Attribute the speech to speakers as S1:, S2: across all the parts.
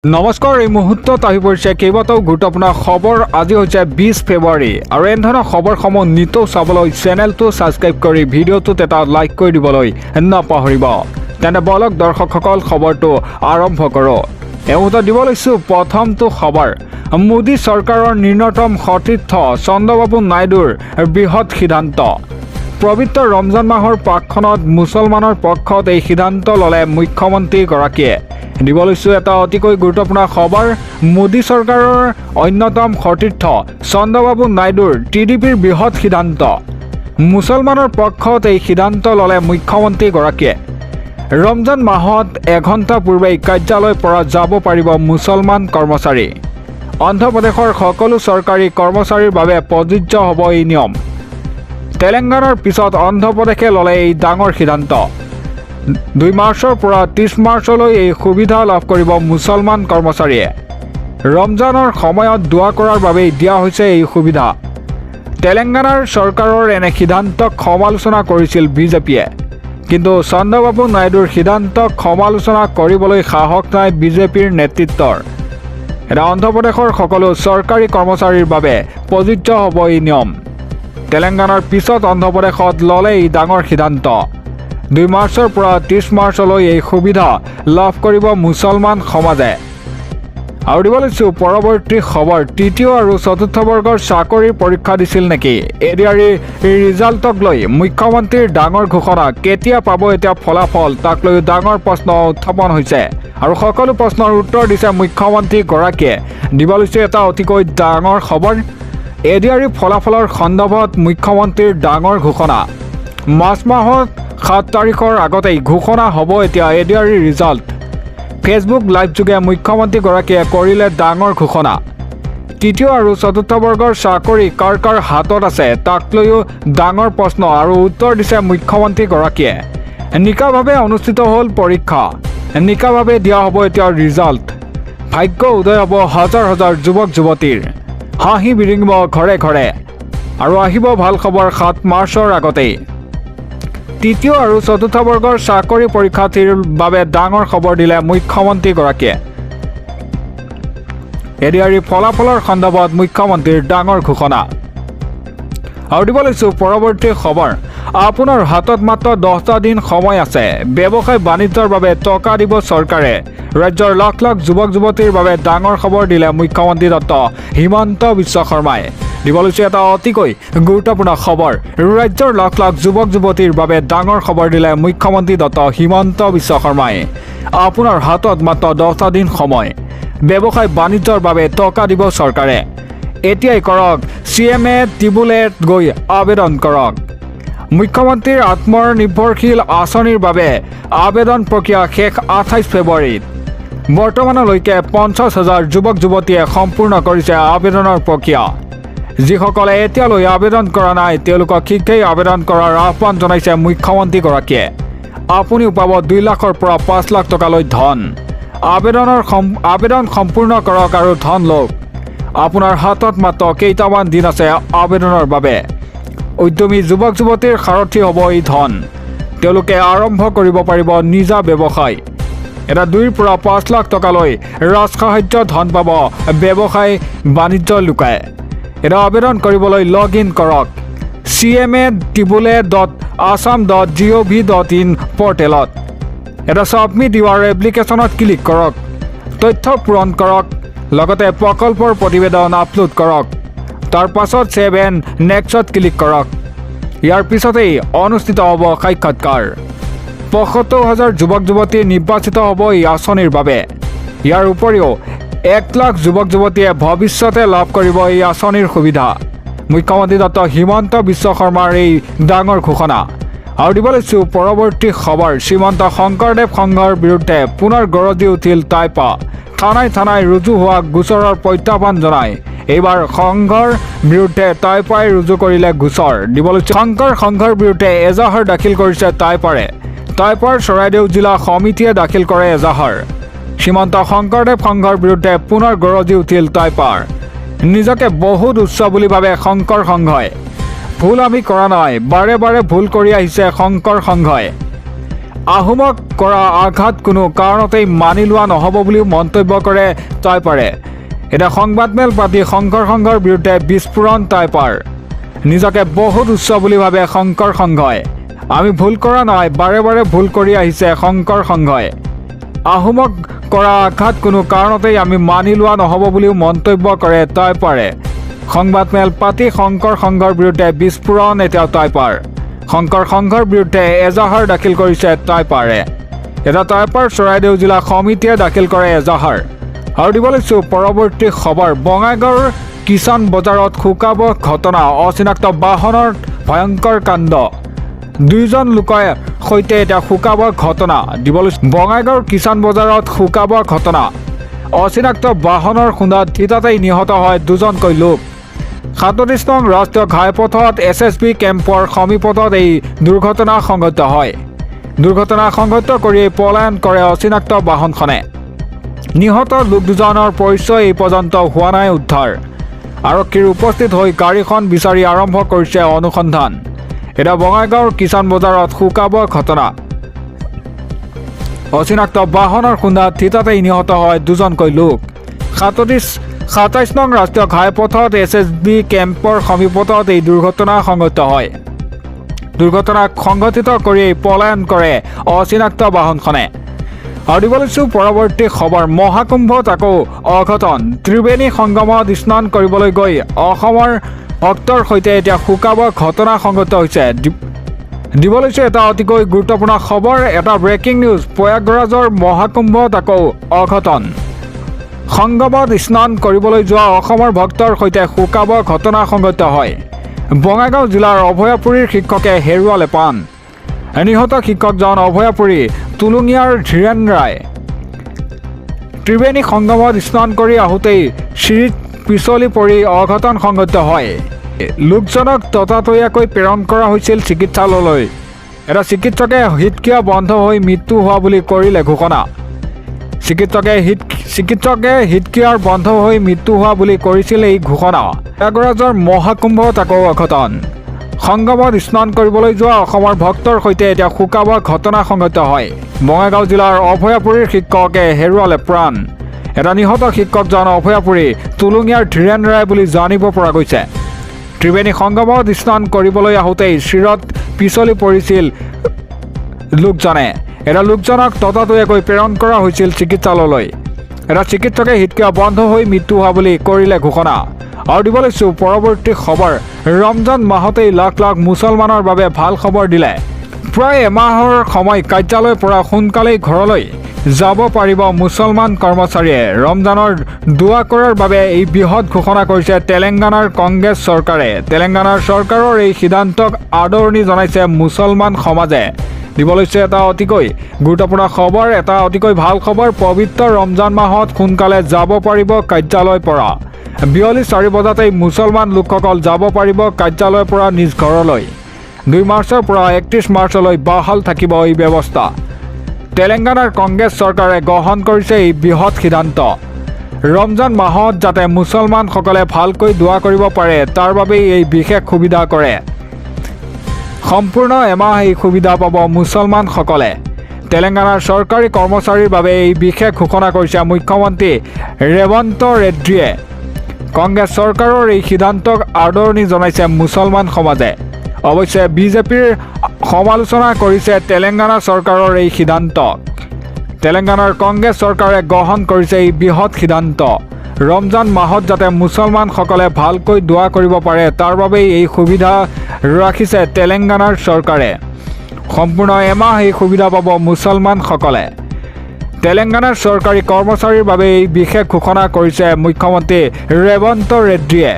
S1: নমস্কাৰ এই মুহূৰ্তত আহি পৰিছে কেইবাটাও গুৰুত্বপূৰ্ণ খবৰ। আজি হৈছে 20 ফেব্ৰুৱাৰী আৰু এনে ধৰণৰ খবৰসমূহ নিতৌ চাবলৈ চেনেলটো ছাবস্ক্ৰাইব কৰি ভিডিঅ'টোত এটা লাইক কৰি দিবলৈ নাপাহৰিব। তেনে বলক দৰ্শকসকল খবৰটো আৰম্ভ কৰোঁ। এই মুহূৰ্তত দিব লৈছোঁ প্ৰথমটো খবৰ। মোদী চৰকাৰৰ ন্যূনতম সতীৰ্থ চন্দ্ৰবাবু নাইডুৰ বৃহৎ সিদ্ধান্ত। পবিত্ৰ ৰমজান মাহৰ প্ৰাকখনত মুছলমানৰ পক্ষত এই সিদ্ধান্ত ল'লে মুখ্যমন্ত্ৰীগৰাকীয়ে। দিব লৈছোঁ এটা অতিকৈ গুৰুত্বপূৰ্ণ খবৰ। মোদী চৰকাৰৰ অন্যতম সতীৰ্থ চন্দ্ৰবাবু নাইডুৰ টিডিপিৰ বৃহৎ সিদ্ধান্ত। মুছলমানৰ পক্ষত এই সিদ্ধান্ত ল'লে মুখ্যমন্ত্ৰীগৰাকীয়ে। ৰমজান মাহত এঘণ্টা পূৰ্বেই কাৰ্যালয়ৰ পৰা যাব পাৰিব মুছলমান কৰ্মচাৰী। অন্ধ্ৰপ্ৰদেশৰ সকলো চৰকাৰী কৰ্মচাৰীৰ বাবে প্ৰযোজ্য হ'ব এই নিয়ম। তেলেংগানাৰ পিছত অন্ধ্ৰপ্ৰদেশে ল'লে এই ডাঙৰ সিদ্ধান্ত। 2 মাৰ্চৰ পৰা 30 মাৰ্চলৈ এই সুবিধা লাভ কৰিব মুছলমান কৰ্মচাৰীয়ে। ৰমজানৰ সময়ত দোৱা কৰাৰ বাবেই দিয়া হৈছে এই সুবিধা। তেলেংগানাৰ চৰকাৰৰ এনে সিদ্ধান্তক সমালোচনা কৰিছিল বিজেপিয়ে, কিন্তু চন্দ্ৰবাবু নাইডুৰ সিদ্ধান্তক সমালোচনা কৰিবলৈ সাহস নাই বিজেপিৰ নেতৃত্বৰ। এটা অন্ধ্ৰপ্ৰদেশৰ সকলো চৰকাৰী কৰ্মচাৰীৰ বাবে প্ৰযোজ্য হ'ব এই নিয়ম। তেলেংগানাৰ পিছত অন্ধ্ৰপ্ৰদেশত ল'লে এই ডাঙৰ সিদ্ধান্ত। 2 মাৰ্চৰ পৰা 30 মাৰ্চলৈ এই সুবিধা লাভ কৰিব মুছলমান সমাজে। আৰু দিব লৈছোঁ পৰৱৰ্তী খবৰ। তৃতীয় আৰু চতুৰ্থ বৰ্গৰ চাকৰিৰ পৰীক্ষা দিছিল নেকি? এডিআৰইৰ ৰিজাল্টক লৈ মুখ্যমন্ত্ৰীৰ ডাঙৰ ঘোষণা। কেতিয়া পাব এতিয়া ফলাফল, তাক লৈ ডাঙৰ প্ৰশ্ন উত্থাপন হৈছে আৰু সকলো প্ৰশ্নৰ উত্তৰ দিছে মুখ্যমন্ত্ৰীগৰাকীয়ে। দিব লৈছোঁ এটা অতিকৈ ডাঙৰ খবৰ। এডিআৰই ফলাফলৰ সন্দৰ্ভত মুখ্যমন্ত্ৰীৰ ডাঙৰ ঘোষণা। মাৰ্চ মাহত 7 তাৰিখৰ আগতেই ঘোষণা হ'ব এতিয়া এডিআৰই ৰিজাল্ট। ফেচবুক লাইভ যোগে মুখ্যমন্ত্ৰীগৰাকীয়ে কৰিলে ডাঙৰ ঘোষণা। তৃতীয় আৰু চতুৰ্থ বৰ্গৰ চাকৰি কাৰ কাৰ হাতত আছে, তাক লৈও ডাঙৰ প্ৰশ্ন আৰু উত্তৰ দিছে মুখ্যমন্ত্ৰীগৰাকীয়ে। নিকাভাৱে অনুষ্ঠিত হ'ল পৰীক্ষা, নিকাভাৱে দিয়া হ'ব এতিয়া ৰিজাল্ট। ভাগ্য উদয় হ'ব হাজাৰ হাজাৰ যুৱক যুৱতীৰ, হাঁহি বিৰিঙিব ঘৰে ঘৰে আৰু আহিব ভাল খবৰ 7 মাৰ্চৰ আগতেই। তৃতীয় আৰু চতুৰ্থ বৰ্গৰ চাকৰি পৰীক্ষাৰ্থীৰ বাবে ডাঙৰ খবৰ দিলে মুখ্যমন্ত্ৰীগৰাকীয়ে। এডিআৰই ফলাফলৰ সন্দৰ্ভত মুখ্যমন্ত্ৰীৰ ডাঙৰ ঘোষণা। আৰু দিব লৈছোঁ পৰৱৰ্তী খবৰ। আপোনাৰ হাতত মাত্ৰ 10টা দিন সময় আছে। ব্যৱসায় বাণিজ্যৰ বাবে টকা দিব চৰকাৰে। ৰাজ্যৰ লাখ লাখ যুৱক যুৱতীৰ বাবে ডাঙৰ খবৰ দিলে মুখ্যমন্ত্ৰী ডক্টৰ হিমন্ত বিশ্ব শৰ্মাই। দিব লৈছোঁ এটা অতিকৈ গুৰুত্বপূৰ্ণ খবৰ। ৰাজ্যৰ লাখ লাখ যুৱক যুৱতীৰ বাবে ডাঙৰ খবৰ দিলে মুখ্যমন্ত্ৰী ডক্টৰ হিমন্ত বিশ্ব শৰ্মাই। আপোনাৰ হাতত মাত্ৰ 10টা দিন সময়। ব্যৱসায় বাণিজ্যৰ বাবে টকা দিব চৰকাৰে। এতিয়াই কৰক, CMA টিবুলেট গৈ আবেদন কৰক। মুখ্যমন্ত্ৰীৰ আত্মনিৰ্ভৰশীল আঁচনিৰ বাবে আবেদন প্ৰক্ৰিয়া শেষ 28 ফেব্ৰুৱাৰীত। বৰ্তমানলৈকে 50,000 যুৱক যুৱতীয়ে সম্পূৰ্ণ কৰিছে আবেদনৰ প্ৰক্ৰিয়া। যিসকলে এতিয়ালৈ আবেদন কৰা নাই তেওঁলোকক শীঘ্ৰেই আবেদন কৰাৰ আহ্বান জনাইছে মুখ্যমন্ত্ৰীগৰাকীয়ে। আপুনিও পাব 2 লাখৰ পৰা 5 লাখ টকালৈ ধন। আবেদন সম্পূৰ্ণ কৰক আৰু ধন লওক। আপোনাৰ হাতত মাত্ৰ কেইটামান দিন আছে আবেদনৰ বাবে। উদ্যমী যুৱক যুৱতীৰ সাৰথি হ'ব এই ধন। তেওঁলোকে আৰম্ভ কৰিব পাৰিব নিজা ব্যৱসায়। এটা 2 পৰা 5 লাখ টকালৈ ৰাজসাহায্য ধন পাব ব্যৱসায় বাণিজ্য লোকে। এটা আবেদন কৰিবলৈ লগ ইন কৰক cmatibule.assam.gov.in পৰ্টেলত। এটা ছাবমিট ইউৰ এপ্লিকেশ্যনত ক্লিক কৰক। তথ্য পূৰণ কৰক, লগতে প্ৰকল্পৰ প্ৰতিবেদন আপলোড কৰক। তাৰ পাছত ছেভ এণ্ড নেক্সট ক্লিক কৰক। ইয়াৰ পিছতেই অনুষ্ঠিত হ'ব সাক্ষাৎকাৰ। 75,000 যুৱক যুৱতী নিৰ্বাচিত হ'ব এই আঁচনিৰ বাবে। ইয়াৰ উপৰিও 1 লাখ যুৱক যুৱতীয়ে ভৱিষ্যতে লাভ কৰিব এই আঁচনিৰ সুবিধা। মুখ্যমন্ত্ৰী ডক্টৰ হিমন্ত বিশ্ব শৰ্মাৰ এই ডাঙৰ ঘোষণা। আৰু দিব লৈছোঁ পৰৱৰ্তী খবৰ। শ্ৰীমন্ত শংকৰদেৱ সংঘৰ বিৰুদ্ধে পুনৰ গৰজি উঠিল টাইপা। থানাই থানাই ৰুজু হোৱা গোচৰৰ প্ৰত্যাহ্বান জনাই এইবাৰ সংঘৰ বিৰুদ্ধে টাইপাই ৰুজু কৰিলে গোচৰ। দিব লৈছোঁ শংকৰ সংঘৰ বিৰুদ্ধে এজাহাৰ দাখিল কৰিছে টাইপাৰে। টাইপাৰ চৰাইদেউ জিলা সমিতিয়ে দাখিল কৰে এজাহাৰ। শ্ৰীমন্ত শংকৰদেৱ সংঘৰ বিৰুদ্ধে পুনৰ গৰজি উঠিল টাইপাৰ। নিজকে বহুত উচ্চ বুলি ভাবে শংকৰ সংঘই। ভুল আমি কৰা নাই, বাৰে বাৰে ভুল কৰি আহিছে শংকৰ সংঘই। আহোমক কৰা আঘাত কোনো কাৰণতেই মানি লোৱা নহ'ব বুলিও মন্তব্য কৰে টাইপাৰে। এতিয়া সংবাদমেল পাতি শংকৰ সংঘৰ বিৰুদ্ধে বিস্ফোৰণ টাইপাৰ। নিজকে বহুত উচ্চ বুলি ভাবে শংকৰ সংঘই। আমি ভুল কৰা নাই, বাৰে বাৰে ভুল কৰি আহিছে শংকৰ সংঘই। আহোমক কৰা আঘাত কোনো কাৰণতেই আমি মানি লোৱা নহ'ব বুলিও মন্তব্য কৰে টাইপাৰে। সংবাদমেল পাতি শংকৰ সংঘৰ বিৰুদ্ধে বিস্ফোৰণ এতিয়াও টাইপাৰ। শংকৰ সংঘৰ বিৰুদ্ধে এজাহাৰ দাখিল কৰিছে টাইপাৰে। এটা টাইপাৰ চৰাইদেউ জিলা সমিতিয়ে দাখিল কৰে এজাহাৰ। আৰু দিব লৈছোঁ পৰৱৰ্তী খবৰ। বঙাইগাঁৱৰ কিষাণ বজাৰত শুকাব ঘটনা, অচিনাক্ত বাহনৰ ভয়ংকৰ কাণ্ড। দুইজন লোকৰ সৈতে এতিয়া শুকাব ঘটনা। দিব লৈছোঁ বঙাইগাঁৱৰ কিষাণ বজাৰত শুকাব ঘটনা। অচিনাক্ত বাহনৰ খুন্দাত থিতাতেই নিহত হয় দুজনকৈ লোক। 37 নং ৰাষ্ট্ৰীয় ঘাইপথত SSB কেম্পৰ সমীপত এই দুৰ্ঘটনা সংঘটিত হয়। দুৰ্ঘটনা সংঘটিত কৰি পলায়ন কৰে অচিনাক্ত বাহনখনে। নিহত লোক দুজনৰ পৰিচয় এই পৰ্যন্ত হোৱা নাই উদ্ধাৰ। আৰক্ষীৰ উপস্থিত হৈ গাড়ীখন বিচাৰি আৰম্ভ কৰিছে অনুসন্ধান। এতিয়া বঙাইগাঁৱৰ কিষাণ বজাৰত শুকাব ঘটনা। অচিনাক্ত বাহনৰ খুন্দাত থিতাতেই নিহত হয় দুজনকৈ লোক। 27 নং ৰাষ্ট্ৰীয় ঘাইপথত SSB কেম্পৰ সমীপত এই দুৰ্ঘটনা সংঘটিত হয়। দুৰ্ঘটনা সংঘটিত কৰি পলায়ন কৰে অচিনাক্ত বাহনখনে। আৰু দিব লৈছোঁ পৰৱৰ্তী খবৰ। মহাকুম্ভত আকৌ অঘটন। ত্ৰিবেণী সংগমত স্নান কৰিবলৈ গৈ অসমৰ ভক্তৰ সৈতে এতিয়া শুকাব ঘটনা সংঘটিত হৈছে। দিব লৈছোঁ এটা অতিকৈ গুৰুত্বপূৰ্ণ খবৰ, এটা ব্ৰেকিং নিউজ। প্ৰয়াগৰাজৰ মহাকুম্ভত আকৌ অঘটন। সংগমত স্নান কৰিবলৈ যোৱা অসমৰ ভক্তৰ সৈতে শুকাব ঘটনা সংঘটিত হয়। বঙাইগাঁও জিলাৰ অভয়াপুৰীৰ শিক্ষকে হেৰুৱালে প্ৰাণ। নিহত শিক্ষকজন অভয়াপুৰী তুলুঙীয়াৰ ধীৰেন ৰায়। ত্ৰিবেণী সংগমত স্নান কৰি আহোঁতেই চিৰিত পিছলি পৰি অঘটন সংঘটিত হয়। লোকজনক ততাতৈয়াকৈ প্ৰেৰণ কৰা হৈছিল চিকিৎসালয়লৈ। এটা চিকিৎসকে হৃদক্ৰিয়া বন্ধ হৈ মৃত্যু হোৱা বুলি কৰিলে ঘোষণা। চিকিৎসকে হৃদক্ৰিয়াৰ বন্ধ হৈ মৃত্যু হোৱা বুলি কৰিছিল এই ঘোষণা। প্ৰয়াগৰাজৰ মহাকুম্ভত আকৌ অঘটন। সংগমত স্নান কৰিবলৈ যোৱা অসমৰ ভক্তৰ সৈতে এতিয়া শুকাব ঘটনা সংঘটিত হয়। বঙাইগাঁও জিলাৰ অভয়াপুৰীৰ শিক্ষকে হেৰুৱালে প্ৰাণ। এটা নিহত শিক্ষকজন অভয়াপুৰী তুলুঙীয়াৰ ধীৰেন ৰায় বুলি জানিব পৰা গৈছে। ত্ৰিবেণী সংগমত স্নান কৰিবলৈ আহোঁতেই চিৰত পিছলি পৰিছিল লোকজনে। এটা লোকজনক ততাতৈয়াকৈ প্ৰেৰণ কৰা হৈছিল চিকিৎসালয়লৈ। এটা চিকিৎসকে হৃদক্ৰিয়া বন্ধ হৈ মৃত্যু হোৱা বুলি কৰিলে ঘোষণা। আৰু দিব লৈছোঁ পৰৱৰ্তী খবৰ। ৰমজান মাহতেই লাখ লাখ মুছলমানৰ বাবে ভাল খবৰ দিলে। প্ৰায় এমাহৰ সময় কাৰ্যালয়ৰ পৰা সোনকালেই ঘৰলৈ যাব পাৰিব মুছলমান কৰ্মচাৰীয়ে। ৰমজানৰ দোৱা কৰাৰ বাবে এই বৃহৎ ঘোষণা কৰিছে তেলেংগানাৰ কংগ্ৰেছ চৰকাৰে। তেলেংগানাৰ চৰকাৰৰ এই সিদ্ধান্তক আদৰণি জনাইছে মুছলমান সমাজে। দিব লৈছে এটা অতিকৈ গুৰুত্বপূৰ্ণ খবৰ, এটা অতিকৈ ভাল খবৰ। পবিত্ৰ ৰমজান মাহত সোনকালে যাব পাৰিব কাৰ্যালয়ৰ পৰা। বিয়লি 4 বজাতেই মুছলমান লোকসকল যাব পাৰিব কাৰ্যালয়ৰ পৰা নিজ ঘৰলৈ। 2 মাৰ্চৰ পৰা 31 মাৰ্চলৈ বাহাল থাকিব এই ব্যৱস্থা। তেলেংগানাৰ কংগ্ৰেছ চৰকাৰে গ্ৰহণ কৰিছে এই বৃহৎ সিদ্ধান্ত। ৰমজান মাহত যাতে মুছলমানসকলে ভালকৈ দোৱা কৰিব পাৰে তাৰ বাবেই এই বিশেষ সুবিধা কৰে। সম্পূৰ্ণ এমাহ এই সুবিধা পাব মুছলমানসকলে। তেলেংগানাৰ চৰকাৰী কৰ্মচাৰীৰ বাবে এই বিশেষ ঘোষণা কৰিছে মুখ্যমন্ত্ৰী ৰেৱন্ত ৰেড্ডীয়ে। কংগ্ৰেছ চৰকাৰৰ এই সিদ্ধান্তক আদৰণি জনাইছে মুছলমান সমাজে। অৱশ্যে বিজেপিৰ সমালোচনা কৰিছে তেলেংগানা চৰকাৰৰ এই সিদ্ধান্তক। তেলেংগানাৰ কংগ্ৰেছ চৰকাৰে গ্ৰহণ কৰিছে এই বৃহৎ সিদ্ধান্ত। ৰমজান মাহত যাতে মুছলমানসকলে ভালকৈ দোৱা কৰিব পাৰে তাৰ বাবেই এই সুবিধা ৰাখিছে তেলেংগানাৰ চৰকাৰে। সম্পূৰ্ণ এমাহ এই সুবিধা পাব মুছলমানসকলে। তেলেংগানাৰ চৰকাৰী কৰ্মচাৰীৰ বাবে এই বিশেষ ঘোষণা কৰিছে মুখ্যমন্ত্ৰী ৰেৱন্ত ৰেড্ডীয়ে।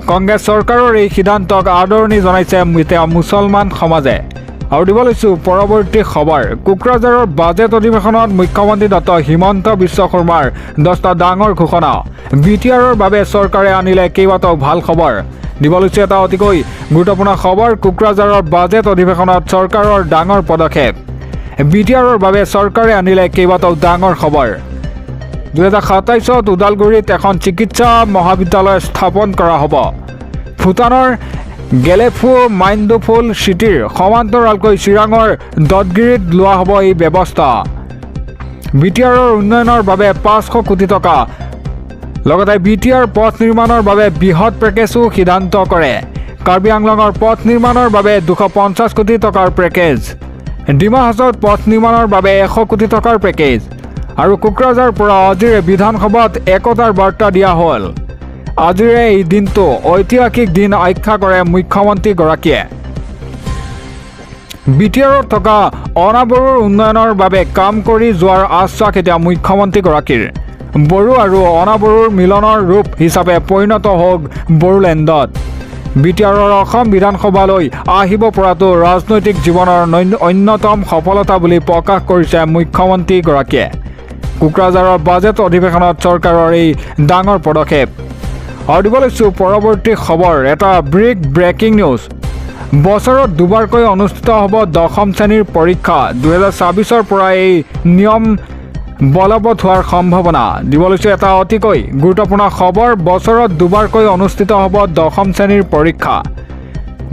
S1: কংগ্ৰেছ চৰকাৰৰ এই সিদ্ধান্তক আদৰণি জনাইছে এতিয়া মুছলমান সমাজে। আৰু দিব লৈছোঁ পৰৱৰ্তী খবৰ। কোকৰাঝাৰৰ বাজেট অধিৱেশনত মুখ্যমন্ত্ৰী ডক্টৰ হিমন্ত বিশ্ব শৰ্মাৰ 10টা ডাঙৰ ঘোষণা। BTRৰ বাবে চৰকাৰে আনিলে কেইবাটাও ভাল খবৰ। দিব লৈছোঁ এটা অতিকৈ গুৰুত্বপূৰ্ণ খবৰ। কোকৰাঝাৰৰ বাজেট অধিৱেশনত চৰকাৰৰ ডাঙৰ পদক্ষেপ। BTRৰ বাবে চৰকাৰে আনিলে কেইবাটাও ডাঙৰ খবৰ। 2027ত ওদালগুৰিত এখন চিকিৎসা মহাবিদ্যালয় স্থাপন কৰা হ'ব। ভূটানৰ গেলেফু মাইণ্ডফুল চিটিৰ সমান্তৰালকৈ চিৰাঙৰ দদগিৰিত লোৱা হ'ব এই ব্যৱস্থা। BTRৰ উন্নয়নৰ বাবে 500 কোটি টকা, লগতে BTR পথ নিৰ্মাণৰ বাবে বৃহৎ পেকেজো সিদ্ধান্ত কৰে। কাৰ্বি আংলঙৰ পথ নিৰ্মাণৰ বাবে 250 কোটি টকাৰ পেকেজ, ডিমা হাছাওত পথ নিৰ্মাণৰ বাবে 100 কোটি টকাৰ পেকেজ আৰু কোকৰাঝাৰ পৰা আজিৰে বিধানসভাত একতাৰ বাৰ্তা দিয়া হ'ল। আজিৰে এই দিনটো ঐতিহাসিক দিন আখ্যা কৰে মুখ্যমন্ত্ৰীগৰাকীয়ে। BTRত থকা অনাবৰুৰ উন্নয়নৰ বাবে কাম কৰি যোৱাৰ আশ্বাস এতিয়া মুখ্যমন্ত্ৰীগৰাকীৰ। বড়ো আৰু অনাবৰুৰ মিলনৰ ৰূপ হিচাপে পৰিণত হওক বড়োলেণ্ডত। BTRৰ অসম বিধানসভালৈ আহিব পৰাটো ৰাজনৈতিক জীৱনৰ অন্যতম সফলতা বুলি প্ৰকাশ কৰিছে মুখ্যমন্ত্ৰীগৰাকীয়ে। কোকৰাঝাৰৰ বাজেট অধিৱেশনত চৰকাৰৰ এই ডাঙৰ পদক্ষেপ। আৰু দিব লৈছোঁ পৰৱৰ্তী খবৰ, এটা ব্ৰেকিং নিউজ। বছৰত দুবাৰকৈ অনুষ্ঠিত হ'ব 10ম শ্ৰেণীৰ পৰীক্ষা। 2026ৰ পৰা এই নিয়ম বলবৎ হোৱাৰ সম্ভাৱনা। দিব লৈছোঁ এটা অতিকৈ গুৰুত্বপূৰ্ণ খবৰ। বছৰত দুবাৰকৈ অনুষ্ঠিত হ'ব 10ম শ্ৰেণীৰ পৰীক্ষা।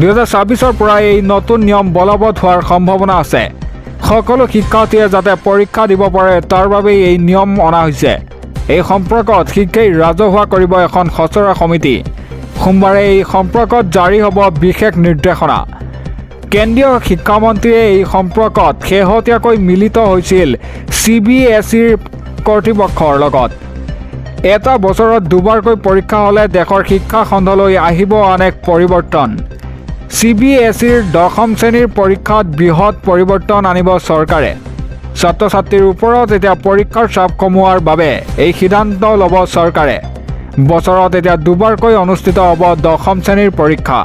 S1: 2026ৰ পৰা এই নতুন নিয়ম বলবৎ হোৱাৰ সম্ভাৱনা আছে। সকলো শিক্ষাৰ্থীয়ে যাতে পৰীক্ষা দিব পাৰে তাৰ বাবেই এই নিয়ম অনা হৈছে। এই সম্পৰ্কত শিক্ষাই ৰাজহুৱা কৰিব এখন খচৰা সমিতি। সোমবাৰে এই সম্পৰ্কত জাৰি হ'ব বিশেষ নিৰ্দেশনা। কেন্দ্ৰীয় শিক্ষামন্ত্ৰীয়ে এই সম্পৰ্কত শেহতীয়াকৈ মিলিত হৈছিল CBSEৰ কৰ্তৃপক্ষৰ লগত। এটা বছৰত দুবাৰকৈ পৰীক্ষা হ'লে দেশৰ শিক্ষা খণ্ডলৈ আহিব আন এক পৰিৱৰ্তন। CBSEৰ 10ম শ্ৰেণীৰ পৰীক্ষাত বৃহৎ পৰিৱৰ্তন আনিব চৰকাৰে। ছাত্ৰ ছাত্ৰীৰ ওপৰত এতিয়া পৰীক্ষাৰ চাপ কমোৱাৰ বাবে এই সিদ্ধান্ত ল'ব চৰকাৰে। বছৰত এতিয়া দুবাৰকৈ অনুষ্ঠিত হ'ব 10ম শ্ৰেণীৰ পৰীক্ষা।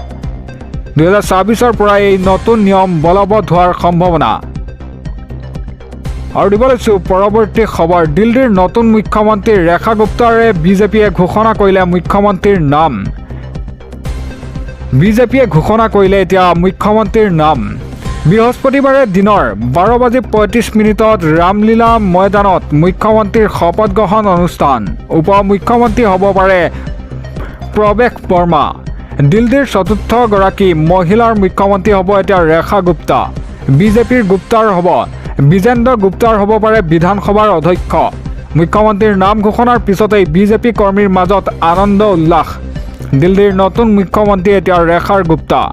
S1: 2026ৰ পৰা এই নতুন নিয়ম বলবৎ হোৱাৰ সম্ভাৱনা। আৰু দিব লৈছোঁ পৰৱৰ্তী খবৰ, দিল্লীৰ নতুন মুখ্যমন্ত্ৰী ৰেখা গুপ্তাৰে BJPয়ে ঘোষণা কৰিলে মুখ্যমন্ত্ৰীৰ নাম। BJPয়ে ঘোষণা কৰিলে এতিয়া মুখ্যমন্ত্ৰীৰ নাম। বৃহস্পতিবাৰে দিনৰ 12:35 ৰামলীলা ময়দানত মুখ্যমন্ত্ৰীৰ শপত গ্ৰহণ অনুষ্ঠান। উপ মুখ্যমন্ত্ৰী হ'ব পাৰে প্ৰৱেশ বৰ্মা। দিল্লীৰ চতুৰ্থগৰাকী মহিলাৰ মুখ্যমন্ত্ৰী হ'ব এতিয়া ৰেখা গুপ্তা। BJPৰ গুপ্তাৰ হ'ব বিজেন্দ্ৰ গুপ্তাৰ হ'ব পাৰে বিধানসভাৰ অধ্যক্ষ। মুখ্যমন্ত্ৰীৰ নাম ঘোষণাৰ পিছতেই BJP কৰ্মীৰ মাজত আনন্দ উল্লাস। দিল্লীৰ নতুন মুখ্যমন্ত্ৰী এতিয়া ৰেখা গুপ্তা।